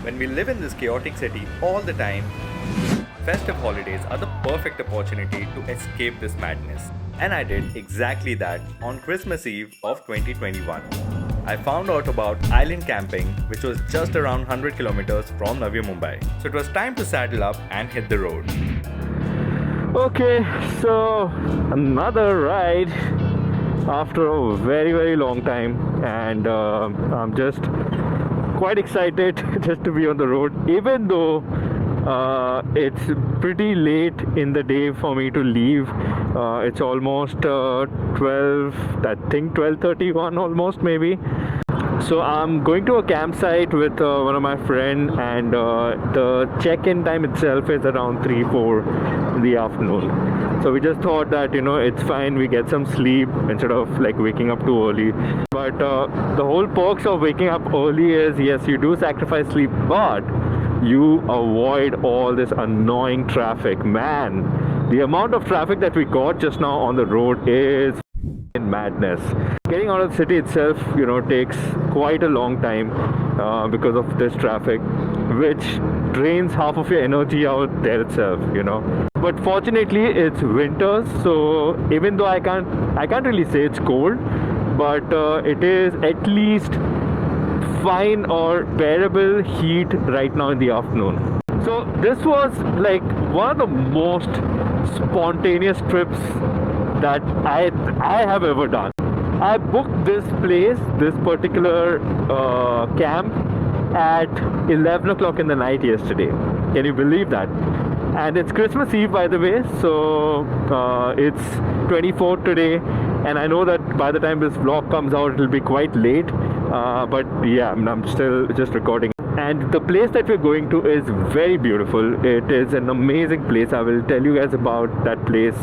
When we live in this chaotic city all the time, festive holidays are the perfect opportunity to escape this madness. And I did exactly that on Christmas Eve of 2021. I found out about island camping, which was just around 100 kilometers from Navi Mumbai. So it was time to saddle up and hit the road. Okay, so another ride after a very long time, and I'm just quite excited just to be on the road, even though it's pretty late in the day for me to leave. It's almost 12, I think 12:31 almost maybe. So I'm going to a campsite with one of my friends, and the check-in time itself is around 3-4 in the afternoon. So we just thought that, it's fine, we get some sleep instead of like waking up too early. But the whole perks of waking up early is, yes, you do sacrifice sleep, but you avoid all this annoying traffic. Man, the amount of traffic that we got just now on the road is madness. Getting out of the city itself, takes quite a long time because of this traffic, which drains half of your energy out there itself. But fortunately it's winter, so even though I can't really say it's cold, but it is at least fine or bearable heat right now in the afternoon. So this was like one of the most spontaneous trips that I have ever done. I booked this place, this particular camp, at 11 o'clock in the night yesterday. Can you believe that? And it's Christmas Eve, by the way, so it's 24th today, and I know that by the time this vlog comes out it'll be quite late, but yeah, I'm still just recording. And the place that we're going to is very beautiful. It is an amazing place. I will tell you guys about that place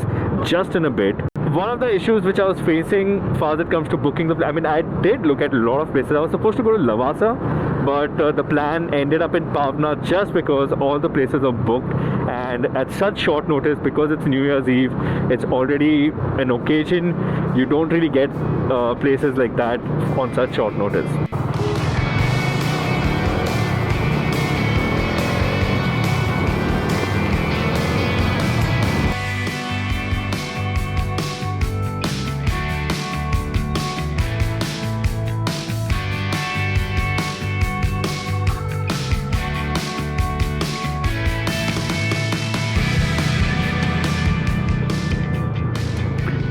just in a bit. One of the issues which I was facing as far as it comes to booking the place, I did look at a lot of places. I was supposed to go to Lonavala, but the plan ended up in Pawna just because all the places are booked, and at such short notice, because it's New Year's Eve, it's already an occasion. You don't really get places like that on such short notice.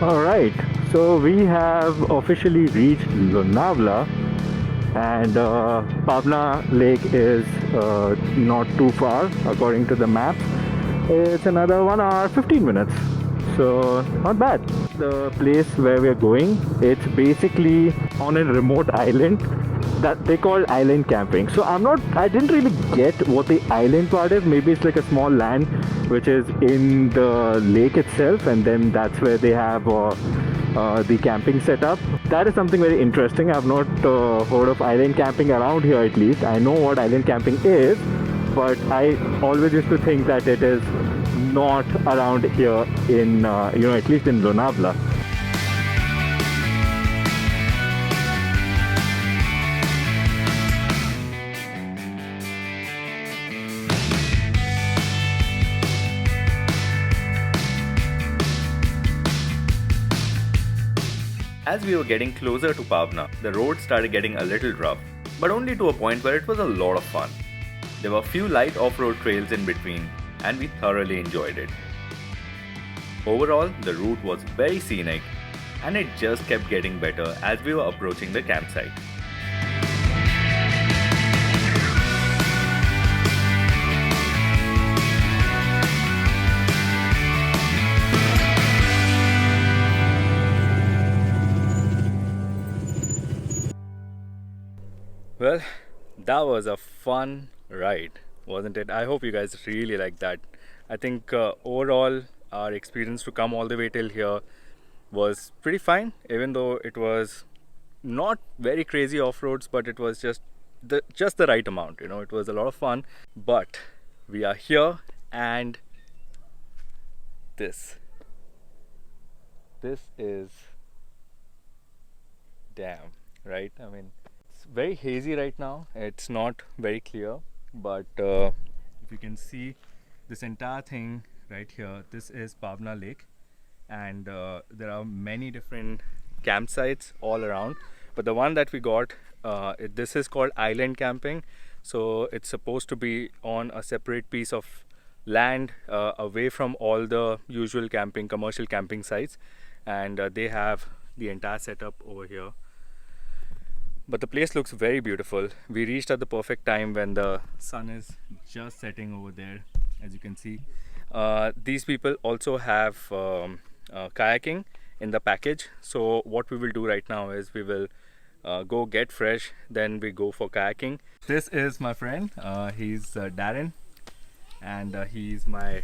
Alright, so we have officially reached Lonavala, and Pawna Lake is not too far according to the map. It's another 1 hour 15 minutes, so not bad. The place where we're going, it's basically on a remote island that they call island camping. So I didn't really get what the island part is. Maybe it's like a small land which is in the lake itself, and then that's where they have the camping setup. That is something very interesting. I've not heard of island camping around here. At least I know what island camping is, but I always used to think that it is not around here in at least in Lonavala. As we were getting closer to Pawna, the road started getting a little rough, but only to a point where it was a lot of fun. There were a few light off-road trails in between, and we thoroughly enjoyed it. Overall, the route was very scenic, and it just kept getting better as we were approaching the campsite. Well, that was a fun ride, wasn't it? I hope you guys really liked that. I think overall our experience to come all the way till here was pretty fine, even though it was not very crazy off-roads, but it was just the right amount. It was a lot of fun. But we are here, and this is damn, right? It's very hazy right now. It's not very clear, but if you can see this entire thing right here, this is Pawna Lake, and there are many different campsites all around, but the one that we got, this is called island camping. So it's supposed to be on a separate piece of land, away from all the usual camping, commercial camping sites, and they have the entire setup over here. But the place looks very beautiful. We reached at the perfect time when the sun is just setting over there, as you can see. These people also have kayaking in the package. So what we will do right now is we will go get fresh, then we go for kayaking. This is my friend. He's Darren, and he's my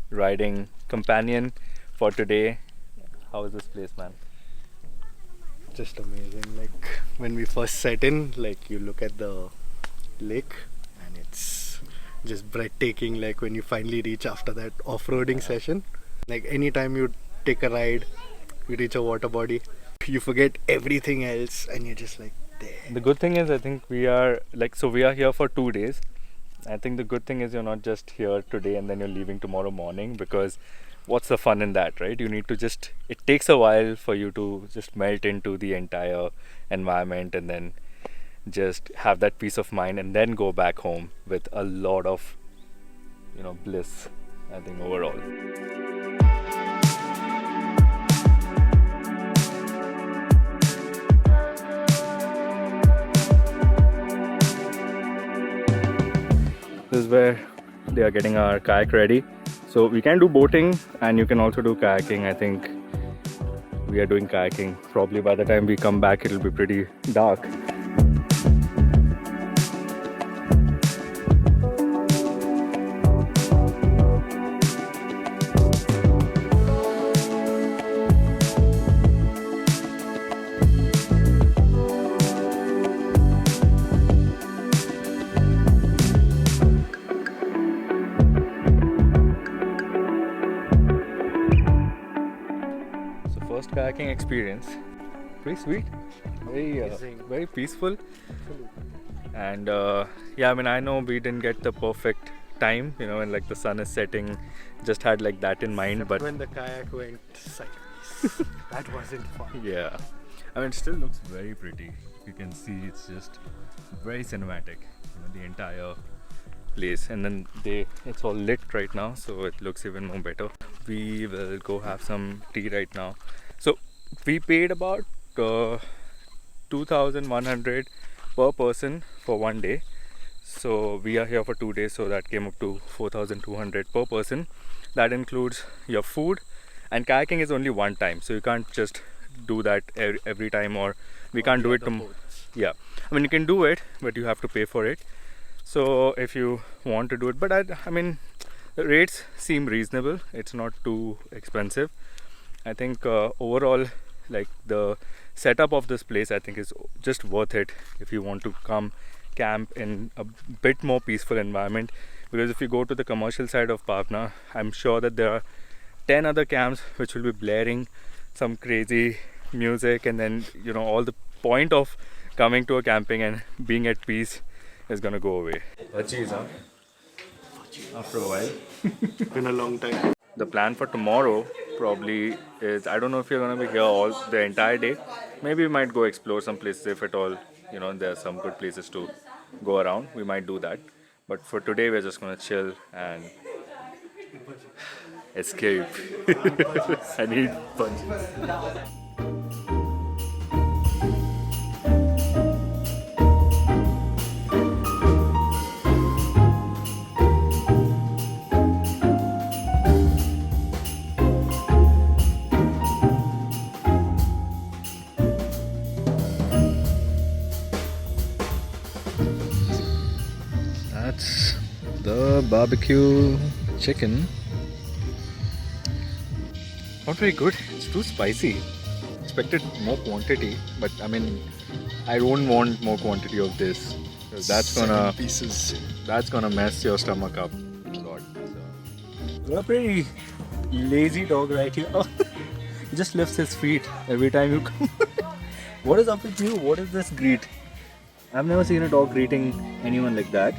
riding companion for today. How is this place, man? Just amazing. Like when we first set in, like you look at the lake and it's just breathtaking. Like when you finally reach after that off-roading session, like anytime you take a ride, you reach a water body, you forget everything else and you're just like there. The good thing is, I think we are here for 2 days. I think the good thing is you're not just here today and then you're leaving tomorrow morning, because what's the fun in that, right? You need to it takes a while for you to just melt into the entire environment and then just have that peace of mind and then go back home with a lot of, bliss, I think, overall. This is where they are getting our kayak ready. So we can do boating and you can also do kayaking. I think we are doing kayaking. Probably by the time we come back, it'll be pretty dark. First kayaking experience, pretty sweet, very peaceful. And yeah, I mean, I know we didn't get the perfect time, when like the sun is setting, just had like that in mind. But when the kayak went sideways, that wasn't fun. Yeah, I mean, it still looks very pretty. You can see it's just very cinematic, the entire place. And then it's all lit right now, so it looks even more better. We will go have some tea right now. So we paid about 2,100 per person for 1 day. So we are here for 2 days, so that came up to 4,200 per person. That includes your food, and kayaking is only one time, so you can't just do that every time, or we can't do it. Yeah, I mean, you can do it, but you have to pay for it. So if you want to do it, but I mean, the rates seem reasonable. It's not too expensive. I think overall, like the setup of this place, I think is just worth it if you want to come camp in a bit more peaceful environment. Because if you go to the commercial side of Pawna, I'm sure that there are 10 other camps which will be blaring some crazy music, and then all the point of coming to a camping and being at peace is gonna go away. Bhajis, huh? After a while. Been a long time. The plan for tomorrow probably is, I don't know if you're gonna be here the entire day. Maybe we might go explore some places, if at all, there are some good places to go around. We might do that. But for today, we're just gonna chill and escape. I need punches. That's the barbecue chicken. Not very good. It's too spicy. Expected more quantity, but I mean, I don't want more quantity of this. That's gonna mess your stomach up a lot. So. You're a pretty lazy dog right here. He just lifts his feet every time you come. What is up with you? What is this greet? I've never seen a dog greeting anyone like that.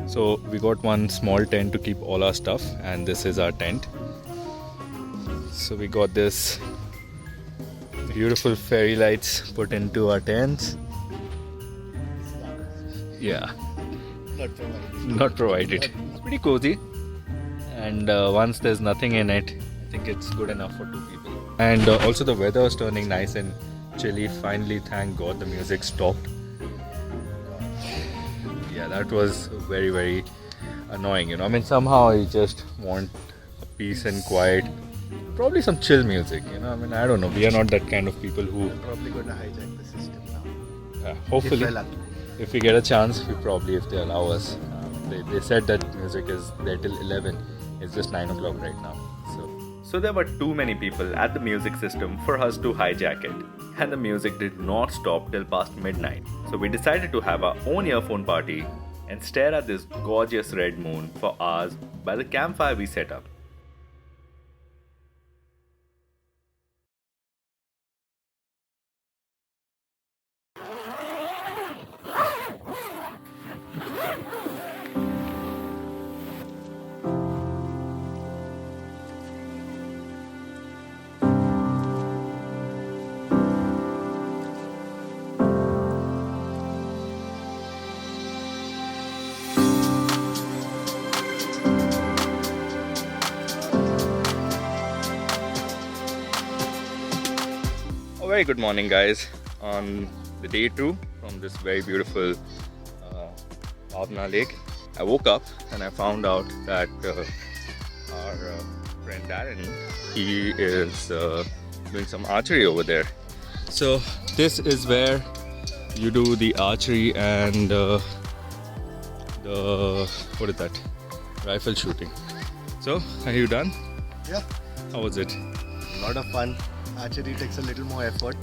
So we got one small tent to keep all our stuff, and this is our tent. So we got this beautiful fairy lights put into our tents. Yeah, Not provided. not provided. It's pretty cozy, and once there's nothing in it, I think it's good enough for 2 people. And also the weather is turning nice and chilly. Finally, thank God the music stopped. Yeah, that was very, very annoying, you know. I mean, somehow I just want a peace and quiet. Probably some chill music, you know. I mean, I don't know. We are not that kind of people who... Probably going to hijack the system now. hopefully, If we're lucky. if we get a chance, we probably, if they allow us. They said that music is there till 11. It's just 9 o'clock right now. So there were too many people at the music system for us to hijack it. And the music did not stop till past midnight. So we decided to have our own earphone party and stare at this gorgeous red moon for hours by the campfire we set up. A very good morning, guys, on the day 2 from this very beautiful Pawna lake. I woke up and I found out that our friend Darren, he is doing some archery over there. So this is where you do the archery and the what is that, rifle shooting. So are you done? Yeah, How was it? a lot of fun. Archery takes a little more effort.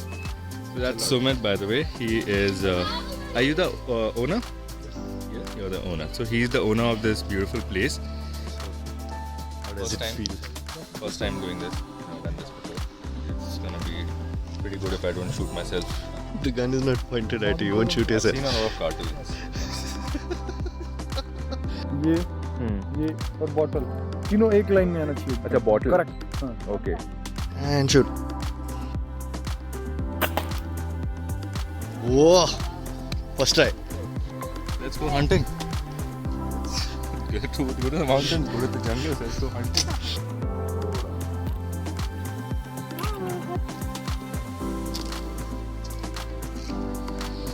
So that's Sumit, by the way. He is. Are you the owner? Yeah, you're the owner. So he's the owner of this beautiful place. How does First it time? feel? First time doing this. I've never done this before. It's gonna be pretty good if I don't shoot myself. The gun is not pointed at you. You won't shoot I've yourself. seen a lot of cartoons. ये और bottle तीनों एक line में आना चाहिए. अच्छा, bottle. Correct. हाँ. Okay. And shoot. Whoa! First try. Let's go hunting. Go to the mountains. Go to the jungles. Let's go hunting.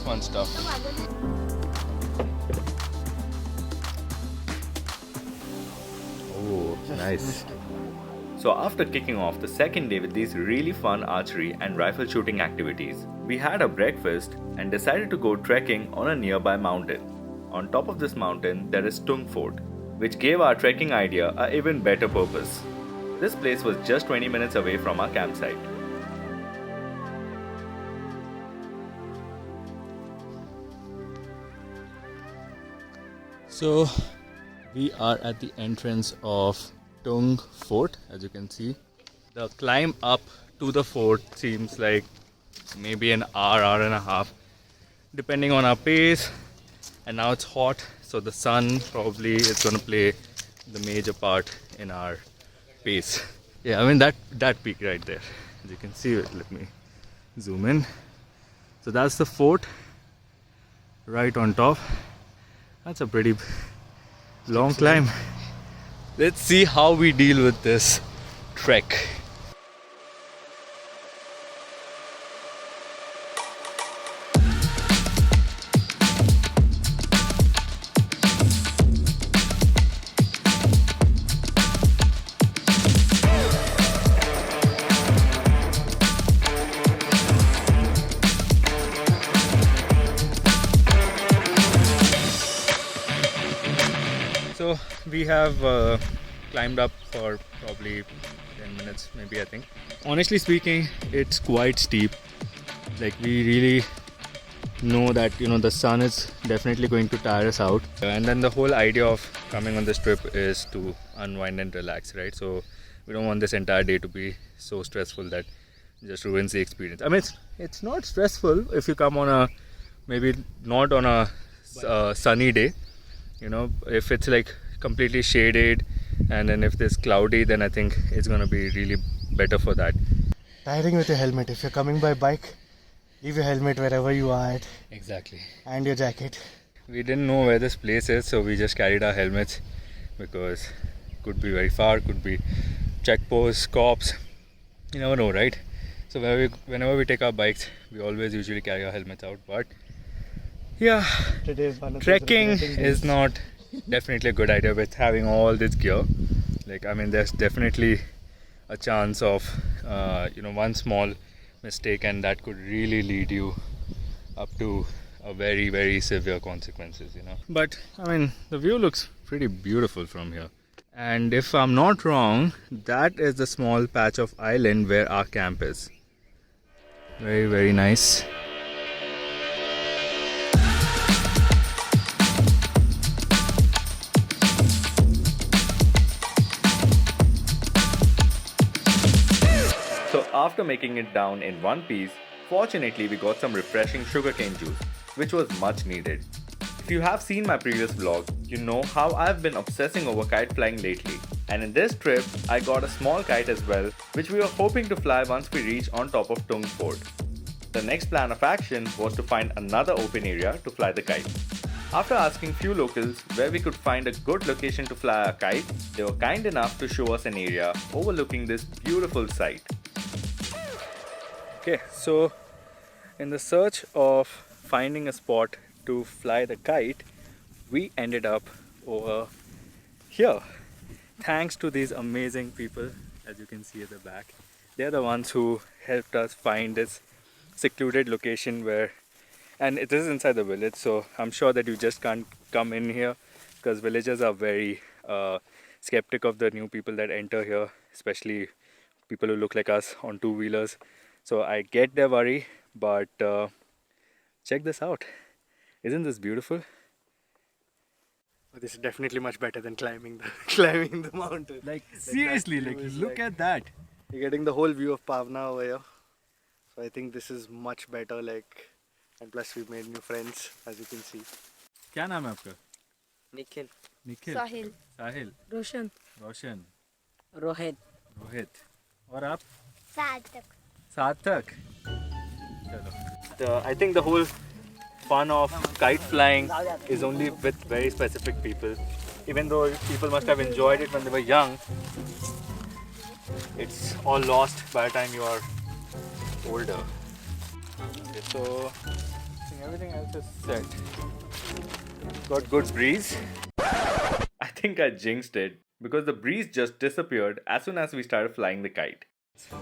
Fun stuff. Oh, nice. So after kicking off the second day with these really fun archery and rifle shooting activities, we had a breakfast and decided to go trekking on a nearby mountain. On top of this mountain, there is Tung Fort, which gave our trekking idea an even better purpose. This place was just 20 minutes away from our campsite. So we are at the entrance of Tung Fort, as you can see. The climb up to the fort seems like maybe an hour and a half, depending on our pace. And now it's hot, so the sun probably is going to play the major part in our pace. Yeah, I mean that peak right there, as you can see. Let me zoom in. So that's the fort right on top. That's a pretty long climb. Let's see how we deal with this trek. So we have climbed up for probably 10 minutes, maybe, I think. Honestly speaking, it's quite steep. Like, we really know that, you know, the sun is definitely going to tire us out. And then the whole idea of coming on this trip is to unwind and relax, right? So we don't want this entire day to be so stressful that it just ruins the experience. I mean, it's not stressful if you come on a, maybe not on a sunny day. You know, if it's like completely shaded and then if it's cloudy, then I think it's gonna be really better for that. Tiring with your helmet. If you're coming by bike, leave your helmet wherever you are at Exactly. and your jacket. We didn't know where this place is, so we just carried our helmets because could be very far, could be checkposts, cops. You never know, right? So whenever we take our bikes, we always usually carry our helmets out. But yeah, Today's one of those trekking regretting is days. not definitely a good idea with having all this gear. Like, I mean, there's definitely a chance of one small mistake, and that could really lead you up to a very, very severe consequences, you know. But I mean, the view looks pretty beautiful from here, and if I'm not wrong, that is the small patch of island where our camp is. Very, very nice. So after making it down in one piece, fortunately we got some refreshing sugarcane juice, which was much needed. If you have seen my previous vlog, you know how I've been obsessing over kite flying lately. And in this trip, I got a small kite as well, which we were hoping to fly once we reach on top of Tung Fort. The next plan of action was to find another open area to fly the kite. After asking few locals where we could find a good location to fly our kite, they were kind enough to show us an area overlooking this beautiful site. Okay, so in the search of finding a spot to fly the kite, we ended up over here. Thanks to these amazing people, as you can see at the back. They're the ones who helped us find this secluded location where, and it is inside the village, so I'm sure that you just can't come in here because villagers are very skeptic of the new people that enter here, especially people who look like us on two-wheelers. So I get their worry, but check this out. Isn't this beautiful? But this is definitely much better than climbing the mountain. Like seriously, seriously, that view is look like- at that. You're getting the whole view of Pawna over here. So I think this is much better, like, and plus we've made new friends, as you can see. क्या नाम है आपका? निखिल निखिल, साहिल, साहिल, रोशन, रोशन, रोहित रोहित, और आप? सार्थक. सार्थक. I think the whole fun of kite flying is only with very specific people. Even though people must have enjoyed it when they were young, it's all lost by the time you are older. Okay, so I think everything else is set. Got good breeze. I think I jinxed it because the breeze just disappeared as soon as we started flying the kite.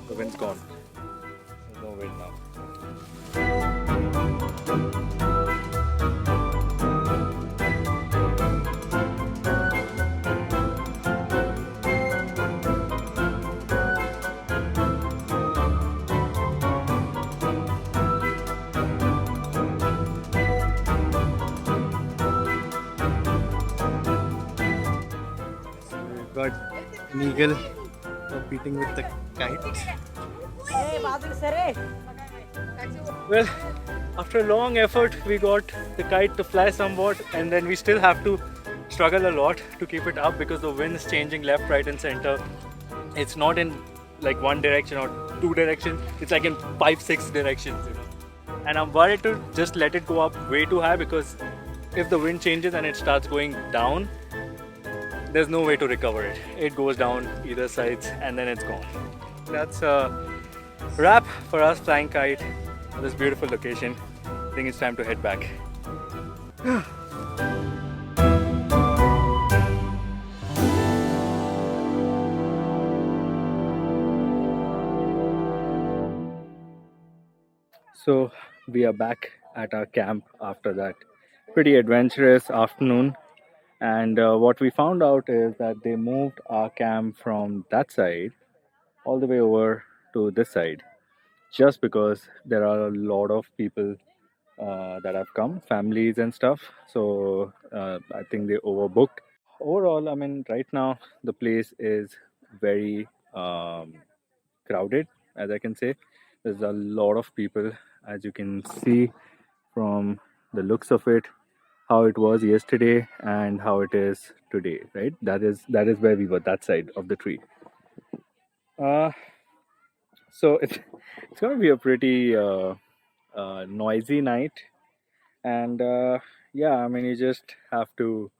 The wind's gone. There's no wind now. We've got an eagle competing with the kite. Well, after a long effort, we got the kite to fly somewhat, and then we still have to struggle a lot to keep it up because the wind is changing left, right, and center. It's not in like one direction or two directions, it's like in 5-6 directions, you know. And I'm worried to just let it go up way too high because if the wind changes and it starts going down, there's no way to recover it. It goes down either sides and then it's gone. That's a wrap for us flying kite at this beautiful location. I think it's time to head back. So we are back at our camp after that pretty adventurous afternoon, and what we found out is that they moved our camp from that side all the way over to this side just because there are a lot of people that have come, families and stuff. So I think they overbooked. Overall, I mean, right now the place is very crowded, as I can say. There's a lot of people, as you can see from the looks of it. how it was yesterday and how it is today, right? That is where we were, that side of the tree. Uh, so it's gonna be a pretty noisy night, and yeah, I mean, you just have to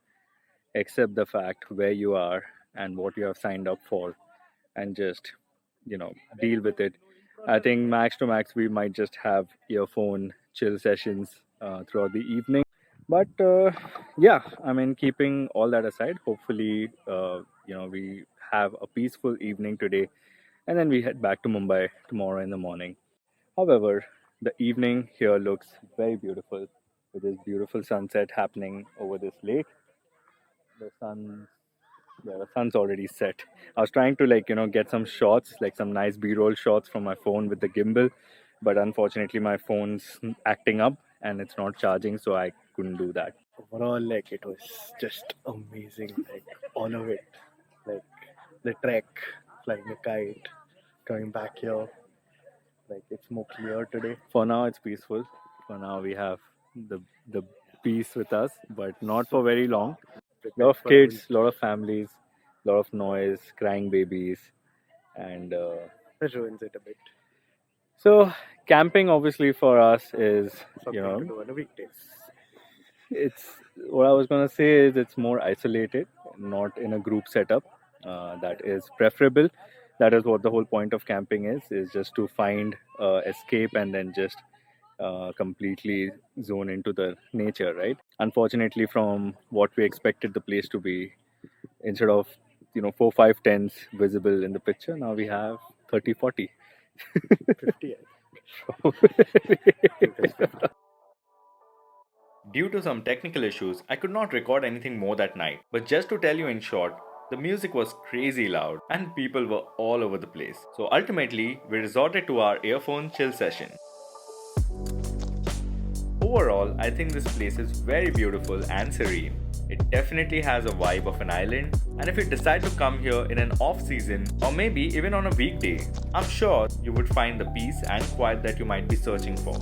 accept the fact where you are and what you have signed up for, and just deal with it. I think max to max we might just have earphone chill sessions throughout the evening. But yeah, I mean, keeping all that aside, hopefully, we have a peaceful evening today, and then we head back to Mumbai tomorrow in the morning. However, the evening here looks very beautiful with this beautiful sunset happening over this lake. The sun, yeah, the sun's already set. I was trying to get some shots, like some nice B-roll shots from my phone with the gimbal, but unfortunately my phone's acting up and it's not charging, so I couldn't do that. Overall, like it was just amazing. Like all of it, like the trek, flying the kite, coming back here. Like it's more clear today. For now, it's peaceful. For now, we have the peace with us, but not for very long. Lot of kids, lot of families, lot of noise, crying babies, and That ruins it a bit. so camping obviously for us is Something to do on a weekday. it's what I was gonna say is it's more isolated, not in a group setup. That is preferable. That is what the whole point of camping is just to find escape and then just completely zone into the nature, right? Unfortunately, from what we expected the place to be, instead of 4 5 tents visible in the picture, now we have 30 40. 50. Due to some technical issues, I could not record anything more that night. But just to tell you in short, the music was crazy loud and people were all over the place. So ultimately, we resorted to our earphone chill session. Overall, I think this place is very beautiful and serene. It definitely has a vibe of an island, and if you decide to come here in an off season or maybe even on a weekday, I'm sure you would find the peace and quiet that you might be searching for.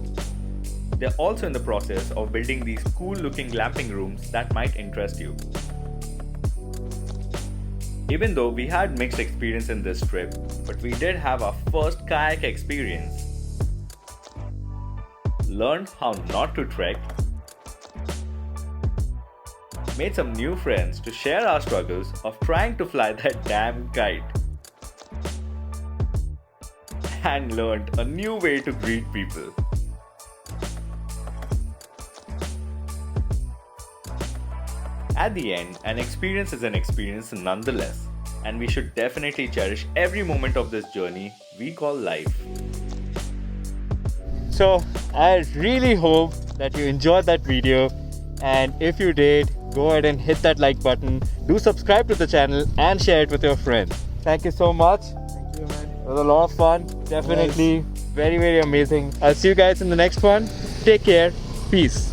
They're also in the process of building these cool looking glamping rooms that might interest you. Even though we had mixed experience in this trip, but we did have our first kayak experience. Learned how not to trek, made some new friends to share our struggles of trying to fly that damn kite, and learned a new way to greet people. At the end, an experience is an experience nonetheless, and we should definitely cherish every moment of this journey we call life. So, I really hope that you enjoyed that video, and if you did, go ahead and hit that like button, do subscribe to the channel and share it with your friends. Thank you so much. Thank you, man. It was a lot of fun, definitely very amazing. I'll see you guys in the next one. Take care, peace.